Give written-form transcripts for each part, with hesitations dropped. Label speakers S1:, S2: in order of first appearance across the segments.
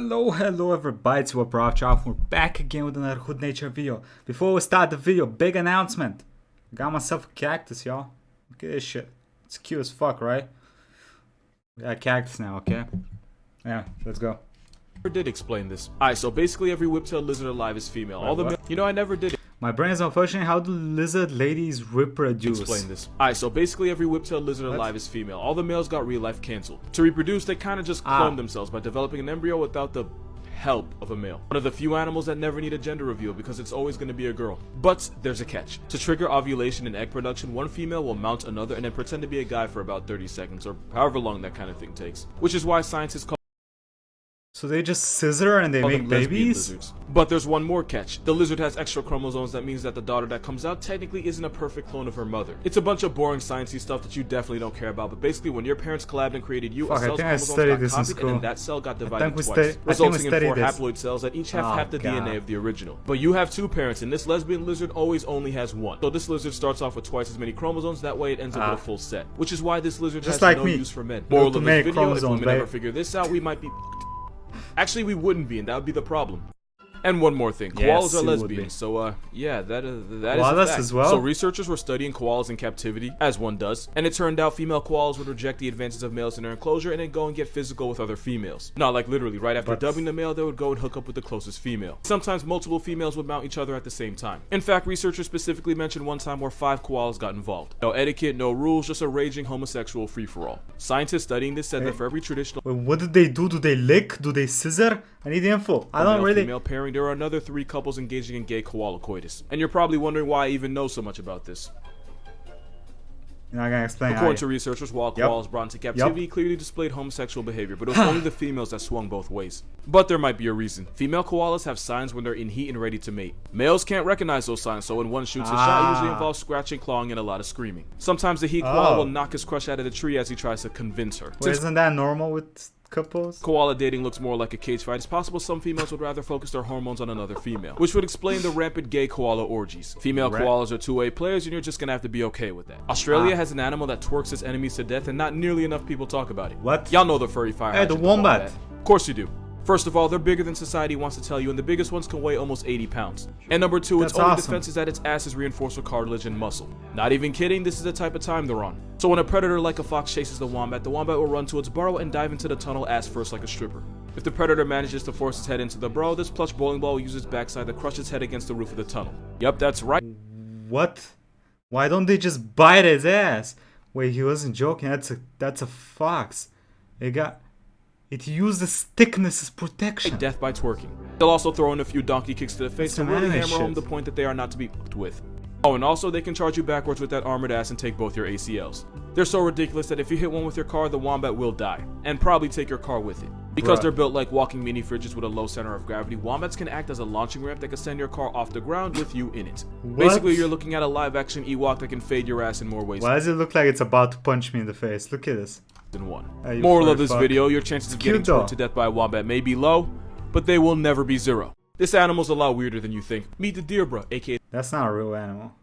S1: Hello everybody, it's Proftrof. We're back again with another Hood Nature video. Before we start the video, big announcement. I got myself a cactus, y'all. Look at this shit. It's cute as fuck, right? We got a cactus now, okay? Yeah, let's go.
S2: Never did explain this. Alright, so basically every whiptail lizard alive is female. All the you know, I never did
S1: My brain is malfunctioning. How do lizard ladies reproduce?
S2: explain this. Alright, so basically every whiptail lizard alive is female. All the males got real life cancelled. To reproduce, they kind of just clone themselves by developing an embryo without the help of a male. One of the few animals that never need a gender reveal because it's always going to be a girl. But there's a catch. To trigger ovulation and egg production, one female will mount another and then pretend to be a guy for about 30 seconds or however long that kind of thing takes. Which is why scientists call
S1: So they just scissor and they make babies?
S2: Lizards. But there's one more catch. The lizard has extra chromosomes. That means that the daughter that comes out technically isn't a perfect clone of her mother. It's a bunch of boring sciencey stuff that you definitely don't care about. But basically, when your parents collabed and created you, a cell's chromosomes got copied and then that cell got divided twice, resulting in 4 haploid cells that each have half the DNA of the original. But you have 2 parents, and this lesbian lizard always only has 1. So this lizard starts off with twice as many chromosomes. That way, it ends up with a full set. Which is why this lizard has no use for men. Moral of this video: if women ever figure this out, we might be. Actually, we wouldn't be, and that would be the problem. And one more thing, koalas are lesbians, so yeah, that is a fact.
S1: As well?
S2: So researchers were studying koalas in captivity, as one does, and it turned out female koalas would reject the advances of males in their enclosure and then go and get physical with other females. Not like literally, right after dubbing the male, they would go and hook up with the closest female. Sometimes multiple females would mount each other at the same time. In fact, researchers specifically mentioned one time where 5 koalas got involved. No etiquette, no rules, just a raging homosexual free-for-all. Scientists studying this said that for every traditional
S1: what did they do? Do they lick? Do they scissor? I need the info. I don't really.
S2: Female pairing, there are another 3 couples engaging in gay koala coitus. And you're probably wondering why I even know so much about this.
S1: You're not gonna explain.
S2: According to researchers, while koalas brought into captivity clearly displayed homosexual behavior, but it was only the females that swung both ways. But there might be a reason. Female koalas have signs when they're in heat and ready to mate. Males can't recognize those signs, so when one shoots a shot, it usually involves scratching, clawing, and a lot of screaming. Sometimes the heat koala will knock his crush out of the tree as he tries to convince her.
S1: Well, isn't that normal with couples?
S2: Koala dating looks more like a cage fight. It's possible some females would rather focus their hormones on another female, which would explain the rampant gay koala orgies. Female koalas are two-way players, and you're just gonna have to be okay with that. Australia has an animal that twerks its enemies to death, and not nearly enough people talk about it.
S1: What?
S2: Y'all know the furry fire
S1: Hey, the wombat.
S2: Of course you do. First of all, they're bigger than society wants to tell you, and the biggest ones can weigh almost 80 pounds. And number 2, its only defense is that its ass is reinforced with cartilage and muscle. Not even kidding, this is the type of time they're on. So when a predator like a fox chases the wombat will run to its burrow and dive into the tunnel ass first like a stripper. If the predator manages to force its head into the burrow, this plush bowling ball will use its backside to crush its head against the roof of the tunnel. Yup, that's right.
S1: What? Why don't they just bite his ass? Wait, he wasn't joking. That's a fox. It uses thickness as protection.
S2: Death by twerking. They'll also throw in a few donkey kicks to the face to really hammer home the point that they are not to be fucked with. Oh, and also they can charge you backwards with that armored ass and take both your ACLs. They're so ridiculous that if you hit one with your car, the wombat will die, and probably take your car with it. Because they're built like walking mini fridges with a low center of gravity, wombats can act as a launching ramp that can send your car off the ground with you in it. Basically, you're looking at a live-action Ewok that can fade your ass in more ways.
S1: Why does it look like it's about to punch me in the face? Look at this.
S2: Than one. Moral of this video, your chances of getting twerked to death by a wombat may be low, but they will never be 0. This animal's a lot weirder than you think. Meet the deer, bro, aka
S1: that's not a real animal.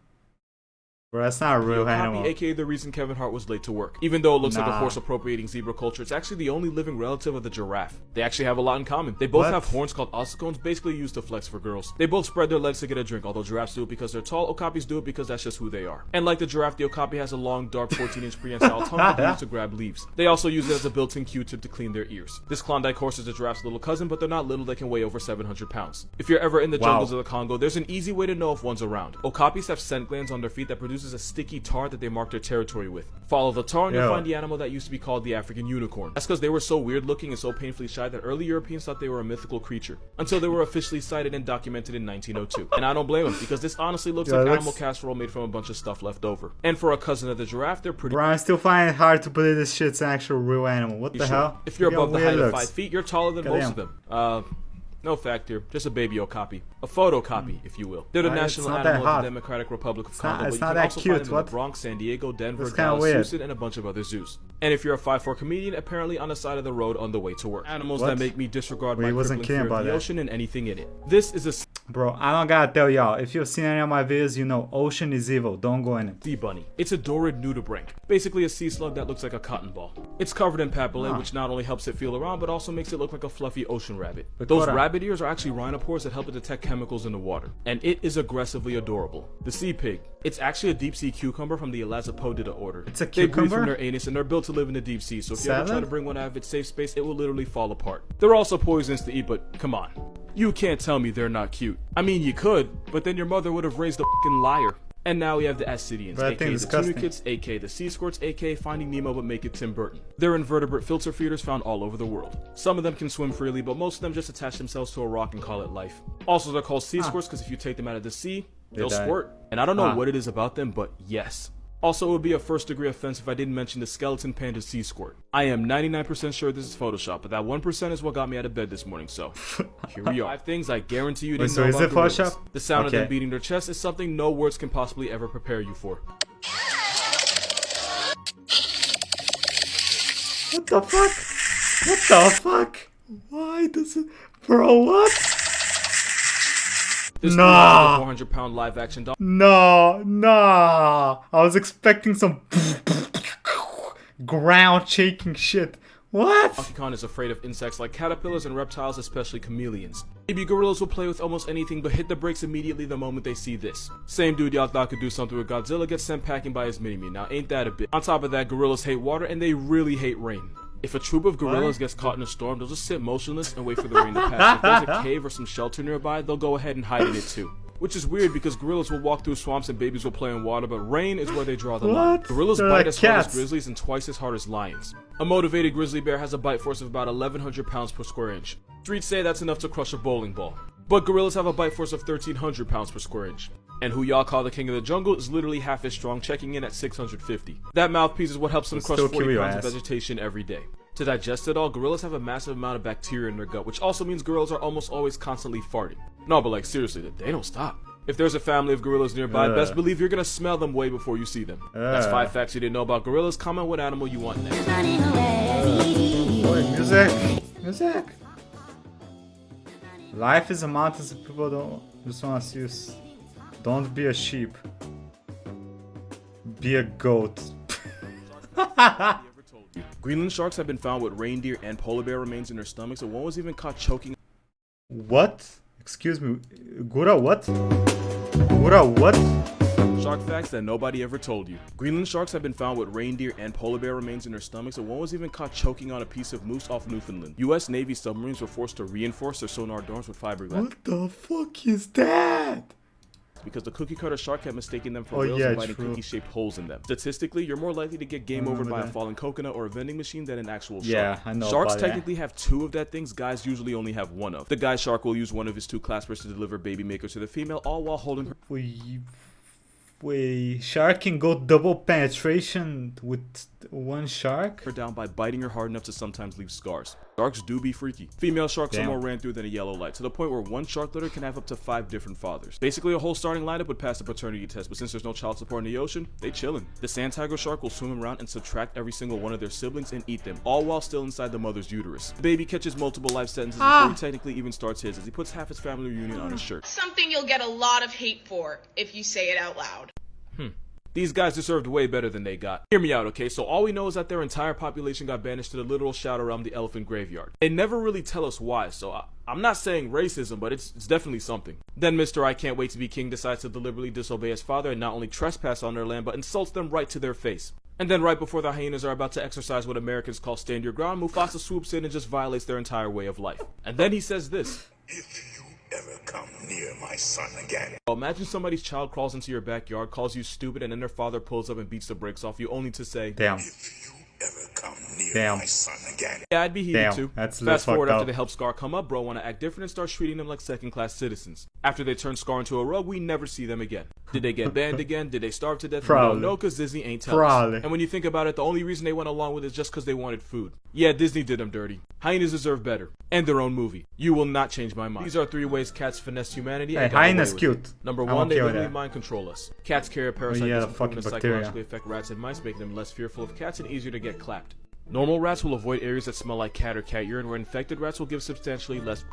S1: Bro, that's not a real animal.
S2: Aka the reason Kevin Hart was late to work. Even though it looks like a horse appropriating zebra culture, it's actually the only living relative of the giraffe. They actually have a lot in common. They both have horns called ossicones, basically used to flex for girls. They both spread their legs to get a drink, although giraffes do it because they're tall, okapis do it because that's just who they are. And like the giraffe, the okapi has a long, dark 14-inch prehensile tongue that they use to grab leaves. They also use it as a built-in Q-tip to clean their ears. This Klondike horse is a giraffe's little cousin, but they're not little, they can weigh over 700 pounds. If you're ever in the jungles of the Congo, there's an easy way to know if one's around. Okapis have scent glands on their feet that produces a sticky tar that they mark their territory with. Follow the tar and you'll find the animal that used to be called the African unicorn. That's because they were so weird looking and so painfully shy that early Europeans thought they were a mythical creature, until they were officially sighted and documented in 1902. And I don't blame them, because this honestly looks like animal casserole made from a bunch of stuff left over. And for a cousin of the giraffe, they're pretty.
S1: Bro, I still find it hard to believe this shit's an actual real animal. What the hell?
S2: If you're above the height of 5 feet, you're taller than most of them. No fact here, just a baby okapi. A photocopy, if you will. They're the national animal of the Democratic Republic of Congo, but you can also find them in the Bronx, San Diego, Denver, Dallas, Houston, and a bunch of other zoos. And if you're a 5'4" comedian, apparently on the side of the road on the way to work. Animals that make me disregard my crippling fear of the ocean and anything in it. This is a
S1: Bro, I don't gotta tell y'all. If you've seen any of my videos, you know ocean is evil. Don't go in it.
S2: Sea bunny. It's a Dorid nudibranch, basically a sea slug that looks like a cotton ball. It's covered in papillae, which not only helps it feel around, but also makes it look like a fluffy ocean rabbit. Those rabbit ears are actually rhinopores that help it detect chemicals in the water. And it is aggressively adorable. The sea pig. It's actually a deep sea cucumber from the Elazapodida order.
S1: It's a
S2: They breathe
S1: cucumber?
S2: from their anus and they're built to live in the deep sea, so if you ever try
S1: Salad?
S2: to bring one out of its safe space, it will literally fall apart. They're also poisonous to eat, but come on. You can't tell me they're not cute. I mean, you could, but then your mother would have raised a fucking liar. And now we have the Ascidians,
S1: But I
S2: aka
S1: think
S2: the
S1: disgusting.
S2: Tunicates, aka the Sea Squirts, aka Finding Nemo but make it Tim Burton. They're invertebrate filter feeders found all over the world. Some of them can swim freely, but most of them just attach themselves to a rock and call it life. Also, they're called Sea Squirts because if you take them out of the sea, they'll
S1: die.
S2: squirt. And I don't know what it is about them, but yes. Also, it would be a first-degree offense if I didn't mention the skeleton panda sea squirt. I am 99% sure this is Photoshop, but that 1% is what got me out of bed this morning, so here we are. 5 things I guarantee you didn't know
S1: is
S2: about
S1: it
S2: gorillas.
S1: Photoshop?
S2: The sound of
S1: Okay.
S2: them beating their chest is something no words can possibly ever prepare you for.
S1: What the fuck? What the fuck? Why does it... Bro, what?
S2: This
S1: Nah.
S2: 400-pound live-action dog
S1: No, no. I was expecting some ground shaking shit. What?
S2: Donkey Kong is afraid of insects like caterpillars and reptiles, especially chameleons. Baby gorillas will play with almost anything but hit the brakes immediately the moment they see this. Same dude y'all thought could do something with Godzilla gets sent packing by his mini-me. Now ain't that a bit? On top of that, gorillas hate water and they really hate rain. If a troop of gorillas gets caught in a storm, they'll just sit motionless and wait for the rain to pass. If there's a cave or some shelter nearby, they'll go ahead and hide in it too. Which is weird because gorillas will walk through swamps and babies will play in water, but rain is where they draw the line.
S1: What?
S2: Gorillas
S1: They're
S2: bite
S1: like
S2: as hard as
S1: cats.
S2: grizzlies and twice as hard as lions. A motivated grizzly bear has a bite force of about 1,100 pounds per square inch. Streets say that's enough to crush a bowling ball. But gorillas have a bite force of 1,300 pounds per square inch. And who y'all call the king of the jungle is literally half as strong, checking in at 650. That mouthpiece is what helps them crush
S1: still
S2: 40
S1: kill your
S2: pounds of
S1: ass.
S2: vegetation every day. To digest it all, gorillas have a massive amount of bacteria in their gut, which also means gorillas are almost always constantly farting. No, but like seriously, they don't stop. If there's a family of gorillas nearby, best believe you're gonna smell them way before you see them. That's 5 facts you didn't know about gorillas. Comment what animal you want next.
S1: Boy, music. Music. Life is a mountain, so people don't just want to see us. Don't be a sheep. Be a goat.
S2: Greenland sharks have been found with reindeer and polar bear remains in their stomachs, and one was even caught choking.
S1: What? Excuse me. Gura what? Gura what?
S2: Shark facts that nobody ever told you. Greenland sharks have been found with reindeer and polar bear remains in their stomachs, and one was even caught choking on a piece of moose off Newfoundland. US Navy submarines were forced to reinforce their sonar domes with fiberglass
S1: What the fuck is that?
S2: because the cookie cutter shark kept mistaking them for
S1: Oh,
S2: whales
S1: yeah,
S2: and biting
S1: true.
S2: cookie-shaped holes in them. Statistically, you're more likely to get game over by a
S1: that.
S2: falling coconut or a vending machine than an actual shark.
S1: Yeah, I know
S2: Sharks
S1: about that.
S2: technically have 2 of that things, guys usually only have 1 of. The guy shark will use one of his 2 claspers to deliver baby makers to the female, all while holding her.
S1: Wait, shark can go double penetration with one shark?
S2: Her down by biting her hard enough to sometimes leave scars. Sharks do be freaky. Female sharks are more ran through than a yellow light, to the point where one shark litter can have up to 5 different fathers. Basically, a whole starting lineup would pass the paternity test, but since there's no child support in the ocean, they chillin'. The sand tiger shark will swim around and subtract every single one of their siblings and eat them, all while still inside the mother's uterus. The baby catches multiple life sentences before he technically even starts his, as he puts half his family reunion on his shirt.
S3: Something you'll get a lot of hate for if you say it out loud.
S2: These guys deserved way better than they got. Hear me out, okay? So all we know is that their entire population got banished to the literal shadow realm, the elephant graveyard. They never really tell us why, so I'm not saying racism, but it's definitely something. Then Mr. I Can't Wait to Be King decides to deliberately disobey his father and not only trespass on their land, but insults them right to their face. And then right before the hyenas are about to exercise what Americans call stand your ground, Mufasa swoops in and just violates their entire way of life. And then he says this.
S4: If you ever come near my son again.
S2: Imagine somebody's child crawls into your backyard, calls you stupid, and then their father pulls up and beats the brakes off you, only to say,
S1: Damn.
S4: If you ever come near my son again.
S2: yeah, I'd be heated
S1: Damn,
S2: too.
S1: that's
S2: Fast forward
S1: fucked
S2: after
S1: up.
S2: they help Scar come up, bro wanna act different and start treating them like second-class citizens. After they turn Scar into a rogue, we never see them again. Did they get banned again? Did they starve to death?
S1: Probably.
S2: We don't know, cause Disney ain't telling
S1: Probably.
S2: us. And when you think about it, the only reason they went along with it is just cause they wanted food. Yeah, Disney did them dirty. Hyenas deserve better. And their own movie. You will not change my mind. These are 3 ways cats finesse humanity
S1: Hey,
S2: and got away
S1: hyenas
S2: with
S1: cute.
S2: it. Number
S1: I'm
S2: 1, they
S1: okay with
S2: literally
S1: that.
S2: mind control us. Cats carry a parasite
S1: yeah,
S2: that's
S1: the
S2: proven to
S1: fucking bacteria.
S2: psychologically affect rats and mice, making them less fearful of cats and easier to get clapped. Normal rats will avoid areas that smell like cat or cat urine, where infected rats will give substantially less.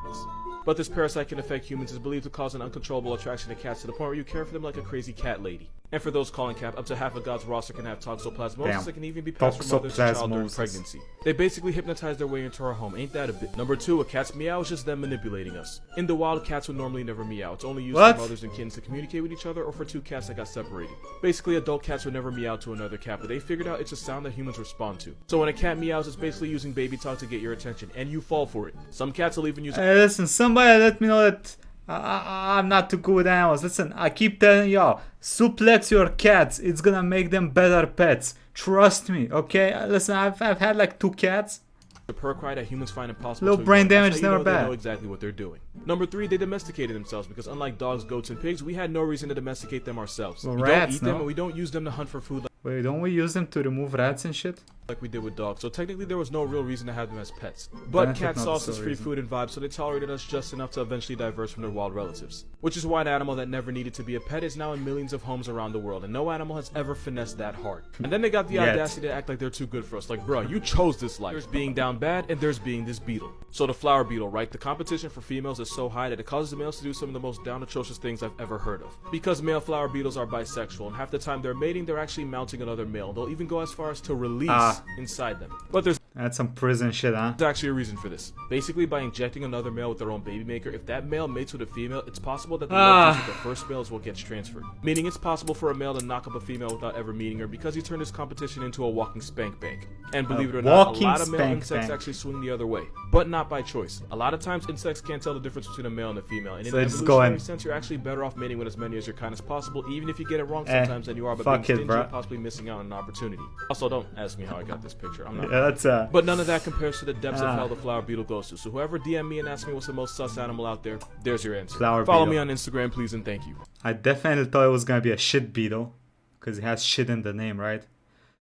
S2: But this parasite can affect humans is believed to cause an uncontrollable attraction to cats to the point where you care for them like a crazy cat lady. And for those calling cap, up to half of God's roster can have toxoplasmosis that can even be passed from mother to child during pregnancy. They basically hypnotize their way into our home, ain't that a bit? Number 2, a cat's meow is just them manipulating us. In the wild, cats would normally never meow. It's only used for mothers and kittens to communicate with each other or for 2 cats that got separated. Basically, adult cats would never meow to another cat, but they figured out it's a sound that humans respond to. So when a cat meows, it's basically using baby talk to get your attention, and you fall for it. Some cats will even use
S1: listen, somebody let me know that I'm not too good with animals. Listen, I keep telling y'all, suplex your cats. It's gonna make them better pets. Trust me, okay? Listen, I've had like 2 cats.
S2: The purr cry that humans find impossible
S1: little
S2: to
S1: brain
S2: ignore.
S1: damage is never bad.
S2: They know exactly what they're doing. Number 3, they domesticated themselves because unlike dogs, goats, and pigs, we had no reason to domesticate them ourselves.
S1: Well,
S2: we
S1: rats,
S2: don't eat them and we don't use them to hunt for food
S1: Wait, don't we use them to remove rats and shit?
S2: like we did with dogs, so technically there was no real reason to have them as pets. But cat sauce is free food and vibe, so they tolerated us just enough to eventually diverge from their wild relatives. Which is why an animal that never needed to be a pet is now in millions of homes around the world, and no animal has ever finessed that hard. And then they got the audacity to act like they're too good for us, like bruh, you chose this life. There's being down bad, and there's being this beetle. So the flower beetle, right? The competition for females is so high that it causes the males to do some of the most down atrocious things I've ever heard of. Because male flower beetles are bisexual, and half the time they're mating, they're actually mounting another male. They'll even go as far as to release inside them. But there's
S1: That's some prison shit, huh?
S2: There's actually a reason for this. Basically, by injecting another male with their own baby maker, if that male mates with a female, it's possible that the love juice of the first male is what gets transferred. Meaning it's possible for a male to knock up a female without ever meeting her because he turned his competition into a walking spank bank. And believe it or not, a lot of male insects actually swing the other way. But not by choice. A lot of times, insects can't tell the difference between a male and a female. And in an evolutionary sense, you're actually better off mating with as many as your kind as possible, even if you get it wrong sometimes than you are, but being stingy and possibly missing out on an opportunity. Also, don't ask me how I got this picture. I'm not. But none of that compares to the depths of hell the flower beetle goes to. So whoever DM me and ask me what's the most sus animal out there, there's your answer. Follow me on Instagram, please, and thank you.
S1: I definitely thought it was gonna be a shit beetle, because it has shit in the name, right?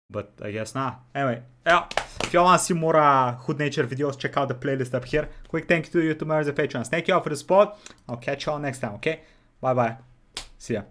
S1: But I guess not. Anyway, if y'all want to see more Hood Nature videos, check out the playlist up here. Quick thank you to the YouTubers and Patrons. Thank you all for the support. I'll catch y'all next time, okay? Bye bye. See ya.